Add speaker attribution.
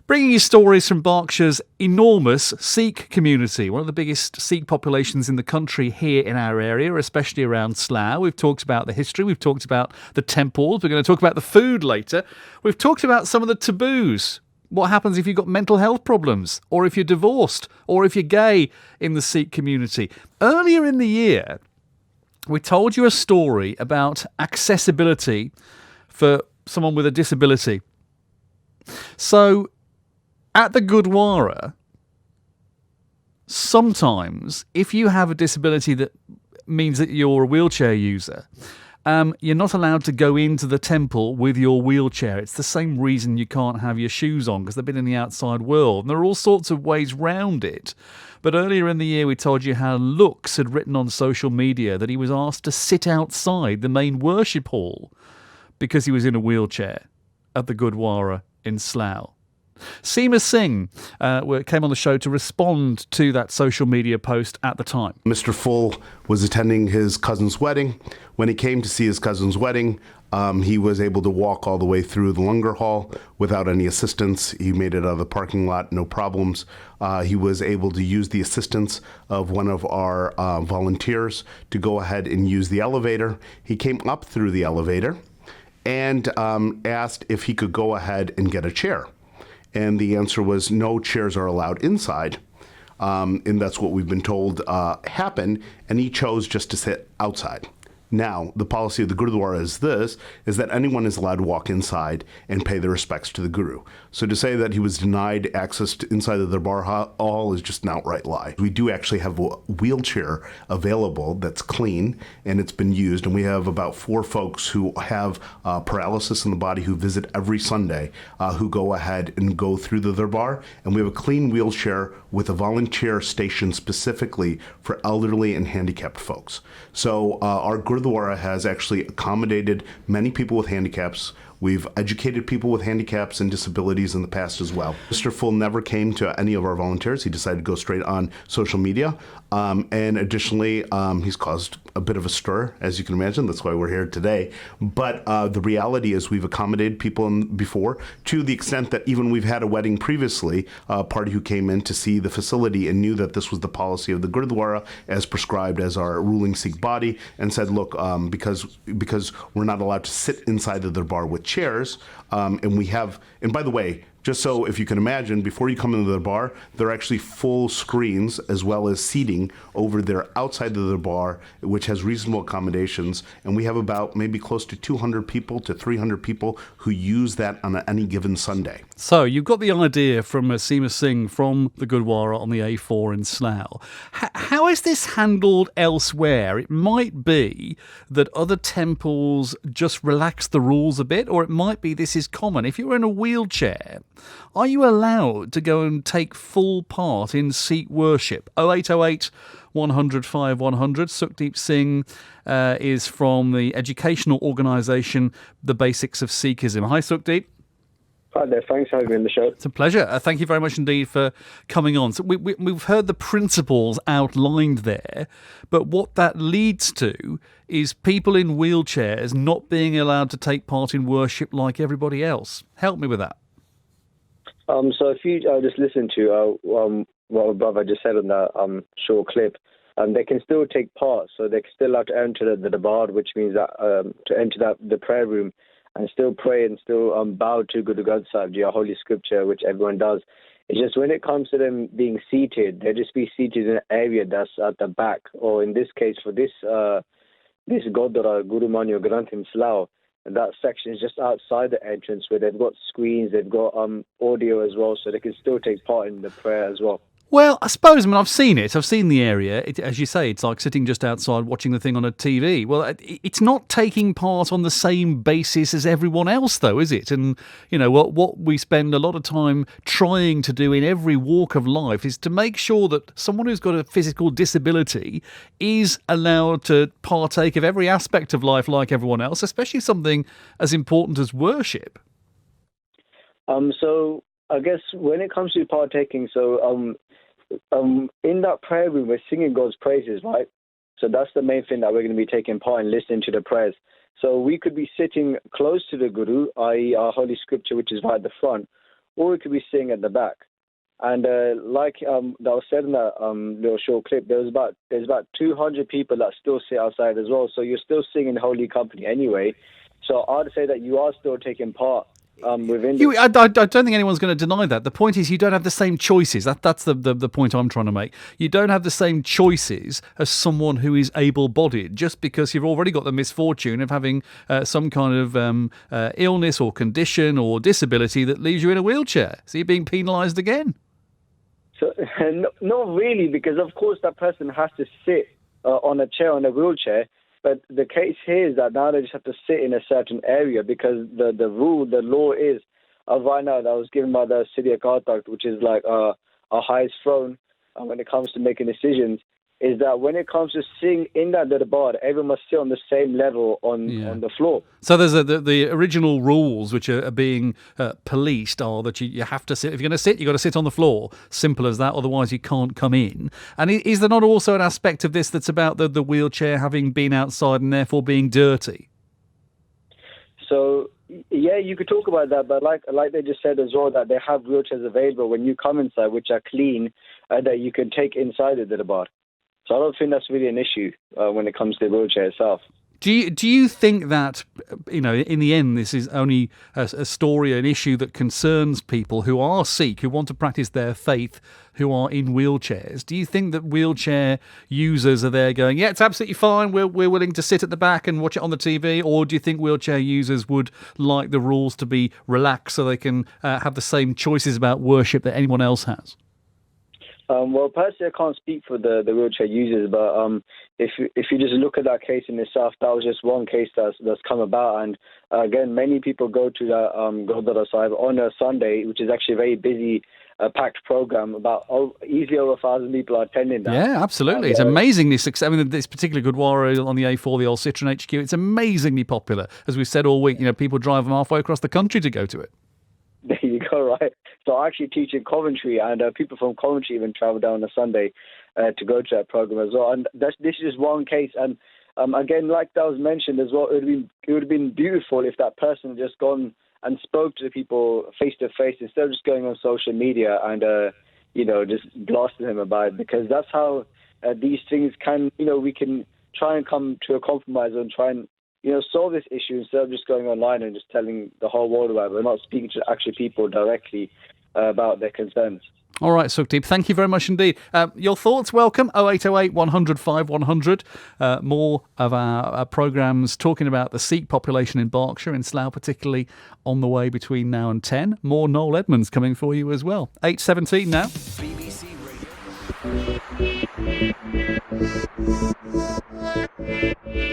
Speaker 1: Bringing you stories from Berkshire's enormous Sikh community, one of the biggest Sikh populations in the country here in our area, especially around Slough. We've talked about the history, we've talked about the temples, we're going to talk about the food later. We've talked about some of the taboos. What happens if you've got mental health problems, or if you're divorced, or if you're gay in the Sikh community. Earlier in the year, we told you a story about accessibility for someone with a disability. So, at the Gurdwara, sometimes, if you have a disability that means that you're a wheelchair user, you're not allowed to go into the temple with your wheelchair. It's the same reason you can't have your shoes on, because they've been in the outside world. And there are all sorts of ways round it. But earlier in the year, we told you how Lux had written on social media that he was asked to sit outside the main worship hall because he was in a wheelchair at the Gurdwara in Slough. Sukhdeep Singh came on the show to respond to that social media post at the time.
Speaker 2: Mr. Full was attending his cousin's wedding. When he came to see his cousin's wedding, he was able to walk all the way through the Langar Hall without any assistance. He made it out of the parking lot, no problems. He was able to use the assistance of one of our volunteers to go ahead and use the elevator. He came up through the elevator and asked if he could go ahead and get a chair. And the answer was no chairs are allowed inside. And that's what we've been told happened. And he chose just to sit outside. Now, the policy of the Gurdwara is that anyone is allowed to walk inside and pay their respects to the Guru. So to say that he was denied access to inside of the Darbar Hall is just an outright lie. We do actually have a wheelchair available that's clean and it's been used. And we have about 4 folks who have paralysis in the body who visit every Sunday who go ahead and go through the Darbar. And we have a clean wheelchair with a volunteer station specifically for elderly and handicapped folks. So our Gurdwara has actually accommodated many people with handicaps. We've educated people with handicaps and disabilities in the past as well. Mr. Full never came to any of our volunteers. He decided to go straight on social media. And additionally, he's caused a bit of a stir, as you can imagine. That's why we're here today. But the reality is we've accommodated people before to the extent that even we've had a wedding previously, a party who came in to see the facility and knew that this was the policy of the Gurdwara as prescribed as our ruling Sikh body and said, look, because we're not allowed to sit inside of the bar with chairs, and by the way, just so if you can imagine, before you come into the bar, there are actually full screens as well as seating over there outside of the bar, which has reasonable accommodations. And we have about maybe close to 200 people to 300 people who use that on any given Sunday.
Speaker 1: So you've got the idea from Sukhdeep Singh from the Gurdwara on the A4 in Slough. How is this handled elsewhere? It might be that other temples just relax the rules a bit, or it might be this is common. If you're in a wheelchair, are you allowed to go and take full part in Sikh worship? 0808 100 5100. Sukhdeep Singh is from the educational organisation The Basics of Sikhism. Hi, Sukhdeep.
Speaker 3: Hi there, thanks for having me on the show.
Speaker 1: It's a pleasure. Thank you very much indeed for coming on. So we've heard the principles outlined there, but what that leads to is people in wheelchairs not being allowed to take part in worship like everybody else. Help me with that.
Speaker 3: So if you just listen to what my brother just said on that short clip, they can still take part, so they're still allowed to enter the Darbar, which means that to enter the prayer room and still pray and still bow to Guru Granth Sahib, your holy scripture, which everyone does. It's just when it comes to them being seated, they'll just be seated in an area that's at the back, or in this case for this Gurdwara, Guru Manyo Granth in Slough, that section is just outside the entrance where they've got screens, they've got audio as well, so they can still take part in the prayer as well.
Speaker 1: Well, I suppose, I've seen it. I've seen the area. As you say, it's like sitting just outside watching the thing on a TV. Well, it's not taking part on the same basis as everyone else, though, is it? And, what we spend a lot of time trying to do in every walk of life is to make sure that someone who's got a physical disability is allowed to partake of every aspect of life like everyone else, especially something as important as worship.
Speaker 3: So I guess when it comes to partaking, in that prayer room, we're singing God's praises, right? So that's the main thing that we're going to be taking part in, listening to the prayers. So we could be sitting close to the Guru, i.e. our holy scripture, which is right at the front, or it could be sitting at the back. And that was said in that little short clip, there's about 200 people that still sit outside as well. So you're still sitting in holy company anyway. So I'd say that you are still taking part within.
Speaker 1: I don't think anyone's going to deny that. The point is, you don't have the same choices. That's the point I'm trying to make. You don't have the same choices as someone who is able-bodied, just because you've already got the misfortune of having some kind of illness or condition or disability that leaves you in a wheelchair. So you're being penalised again.
Speaker 3: So, not really, because of course that person has to sit on a chair, on a wheelchair. But the case here is that now they just have to sit in a certain area, because the law is, right now, that was given by the City of Kartak, which is like our highest throne when it comes to making decisions, is that when it comes to sitting in that bar, everyone must sit on the same level on the floor.
Speaker 1: So there's the original rules which are being policed are that you have to sit. If you're going to sit, you've got to sit on the floor. Simple as that. Otherwise, you can't come in. And is there not also an aspect of this that's about the wheelchair having been outside and therefore being dirty?
Speaker 3: So, yeah, you could talk about that, but like they just said as well, that they have wheelchairs available when you come inside, which are clean, that you can take inside the bar. So I don't think that's really an issue when it comes to the wheelchair itself.
Speaker 1: Do you think that, in the end, this is only a story, an issue that concerns people who are Sikh, who want to practice their faith, who are in wheelchairs? Do you think that wheelchair users are there going, yeah, it's absolutely fine, we're willing to sit at the back and watch it on the TV? Or do you think wheelchair users would like the rules to be relaxed so they can have the same choices about worship that anyone else has?
Speaker 3: Well, personally, I can't speak for the wheelchair users, but if you just look at that case in itself, that was just one case that's come about. And again, many people go to that Gurdwara Sahib on a Sunday, which is actually a very busy, packed program. Easily over 1,000 people are attending that.
Speaker 1: Yeah, absolutely. It's amazingly successful. I mean, this particular Gurdwara on the A4, the old Citroen HQ, it's amazingly popular. As we've said all week, people drive them halfway across the country to go to it.
Speaker 3: There you go, right. So I actually teach in Coventry, and people from Coventry even travel down on a Sunday to go to that program as well. And this is just one case. And again, like that was mentioned as well, it would have been beautiful if that person had just gone and spoke to the people face to face instead of just going on social media and just blasting them about it. Because that's how these things can, we can try and come to a compromise and try and solve this issue instead of just going online and just telling the whole world about it. We're not speaking to actually people directly about their concerns.
Speaker 1: All right, Sukhdeep, thank you very much indeed. Your thoughts, welcome, 0808 100 5100. More of our programmes talking about the Sikh population in Berkshire, in Slough particularly, on the way between now and 10. More Noel Edmonds coming for you as well. 8:17 now. BBC Radio.